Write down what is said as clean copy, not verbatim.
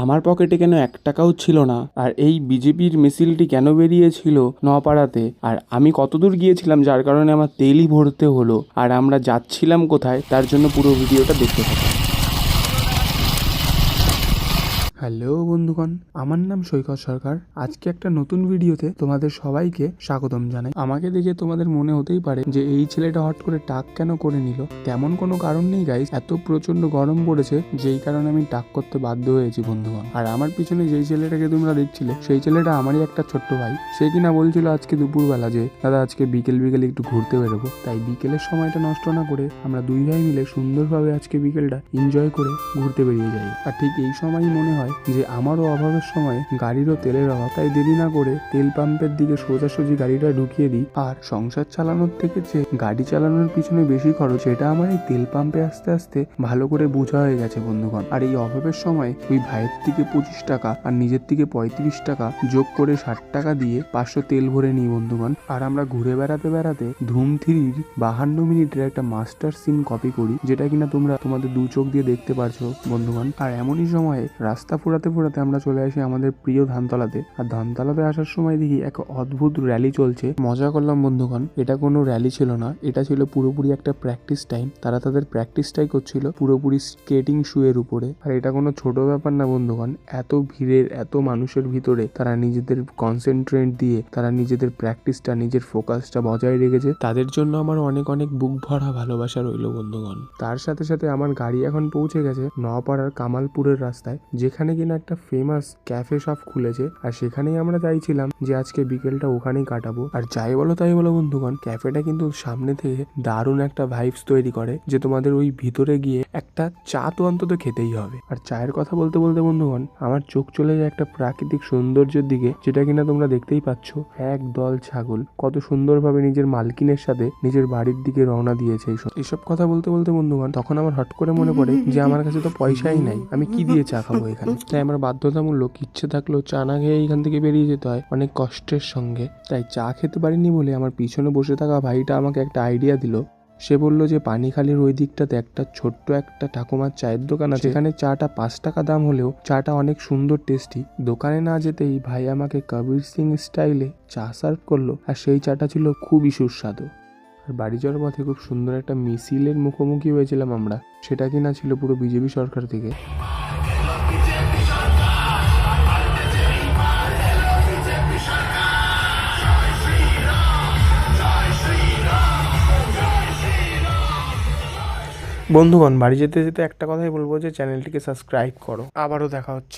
আমার পকেটে কেন 1 টাকাও ছিল না। আর এই বিজেপির মিছিলটি কেন বেরিয়েছিল নপাড়াতে, আর আমি কতদূর গিয়েছিলাম যার কারণে আমার তেলই ভরতে হলো, আর আমরা যাচ্ছিলাম কোথায়, তার জন্য পুরো ভিডিওটা দেখতে থাকুন। হ্যালো বন্ধুগণ, আমার নাম সৈকত সরকার। আজকে একটা নতুন ভিডিওতে তোমাদের সবাইকে স্বাগতম জানাই। আমাকে দেখে তোমাদের মনে হতেই পারে যে এই ছেলেটা হট করে টাক কেন করে নিল। তেমন কোনো কারণ নেই গাইস, এত প্রচন্ড গরম পড়েছে যেই কারণে আমি টাক করতে বাধ্য হয়েছি বন্ধুগণ। আর আমার পিছনে যেই ছেলেটাকে তোমরা দেখছিলে সেই ছেলেটা আমারই একটা ছোট্ট ভাই। সে কিনা বলছিল আজকে দুপুরবেলা যে দাদা আজকে বিকেল একটু ঘুরতে বেরোবো। তাই বিকেলের সময়টা নষ্ট না করে আমরা দুই ভাই মিলে সুন্দরভাবে আজকে বিকেলটা এনজয় করে ঘুরতে বেরিয়ে যাই। আর ঠিক এই সময়ই মনে হয় যে আমারও অভাবের সময় গাড়িরও তেলের অভাব, তাই দেরি না করে তেল পাম্পের দিকে সোজাসুজি গাড়িটা ঢুকিয়ে দিই। আর সংসার চালানোর থেকে যে গাড়ি চালানোর পিছনে বেশি খরচ, এটা আমার এই তেল পাম্পে আস্তে আস্তে ভালো করে বোঝা হয়ে গেছে বন্ধুগণ। আর এই অভাবের সময় ওই ভাইয়ের থেকে 25 টাকা আর নিজের থেকে 35 টাকা যোগ করে 60 টাকা দিয়ে 500 তেল ভরে নিই বন্ধুগণ। আর আমরা ঘুরে বেড়াতে বেড়াতে ধুম 3-র 52 মিনিটের একটা মাস্টার সিন কপি করি, যেটা কিনা তোমরা তোমাদের দু চোখ দিয়ে দেখতে পারছো বন্ধুগণ। আর এমনই সময়ে রাস্তা ফুরাতে আমরা চলে আসি আমাদের প্রিয় ধানতলাতে। আর ধানতলাতে আসার সময় দেখি এক অদ্ভুত র্যালি চলছে। মজা করলাম বন্ধুগণ, এটা কোনো র্যালি ছিল না, এটা ছিল পুরোপুরি একটা প্র্যাকটিস টাইম। তারা তাদের প্র্যাকটিসটাই করছিল পুরোপুরি স্কেটিং শু এর উপরে। আর এটা কোনো ছোট ব্যাপার না বন্ধুগণ, এত ভিড়ের এত মানুষের ভিতরে তারা নিজেদের কনসেন্ট্রেট দিয়ে তারা নিজেদের প্র্যাকটিসটা নিজের ফোকাসটা বজায় রেখেছে। তাদের জন্য আমার অনেক অনেক বুক ভরা ভালোবাসা রইল বন্ধুগণ। তার সাথে সাথে আমার গাড়ি এখন পৌঁছে গেছে নওপাড়ার কামালপুরের রাস্তায়, যেখানে কিনা একটা ফেমাস ক্যাফে শপ খুলেছে। আর সেখানেই আমরা চাইছিলাম যে আজকে বিকেলটা ওখানেই কাটাবো। আর যাই বলো তাই বলো বন্ধুগণ, ক্যাফেটা কিন্তু সামনে থেকে দারুণ একটা ভাইবস তৈরি করে যে তোমাদের ওই ভিতরে গিয়ে একটা চা তো অন্তত খেতেই হবে। আর চায়ের কথা বলতে বলতে বন্ধুগণ আমার চোখ চলে যায় একটা প্রাকৃতিক সৌন্দর্যের দিকে, যেটা কিনা তোমরা দেখতেই পাচ্ছ। এক দল ছাগল কত সুন্দরভাবে নিজের মালকিনের সাথে নিজের বাড়ির দিকে রওনা দিয়েছে। এইসব কথা বলতে বলতে বন্ধুগণ তখন আমার হট করে মনে পড়ে যে আমার কাছে তো পয়সাই নাই, আমি কি দিয়ে চা খাবো এখানে। তাই আমার বাধ্যতামূলক ইচ্ছে থাকলেও চা না খেয়ে এখান থেকে বেরিয়ে যেতে হয় অনেক কষ্টের সঙ্গে। তাই চা খেতে পারিনি বলে আমার পিছনে বসে থাকা ভাইটা আমাকে একটা আইডিয়া দিল। সে বলল যে পানিখালির ওই দিকটাতে একটা ছোট্ট একটা ঠাকুমার চায়ের দোকান আছে, সেখানে চাটা 5 টাকা দাম হলেও চাটা অনেক সুন্দর টেস্টি। দোকানে না যেতেই ভাই আমাকে কবির সিং স্টাইলে চা সার্ভ করলো, আর সেই চাটা ছিল খুবই সুস্বাদু। আর বাড়ি যাওয়ার পথে খুব সুন্দর একটা মিছিলের মুখোমুখি হয়েছিলাম আমরা, সেটা কিনা ছিল পুরো বিজেপি সরকার থেকে। বন্ধুগণ বাড়ি যেতে যেতে একটা কথাই বলবো যে চ্যানেলটিকে সাবস্ক্রাইব করো। আবারও দেখা হচ্ছে।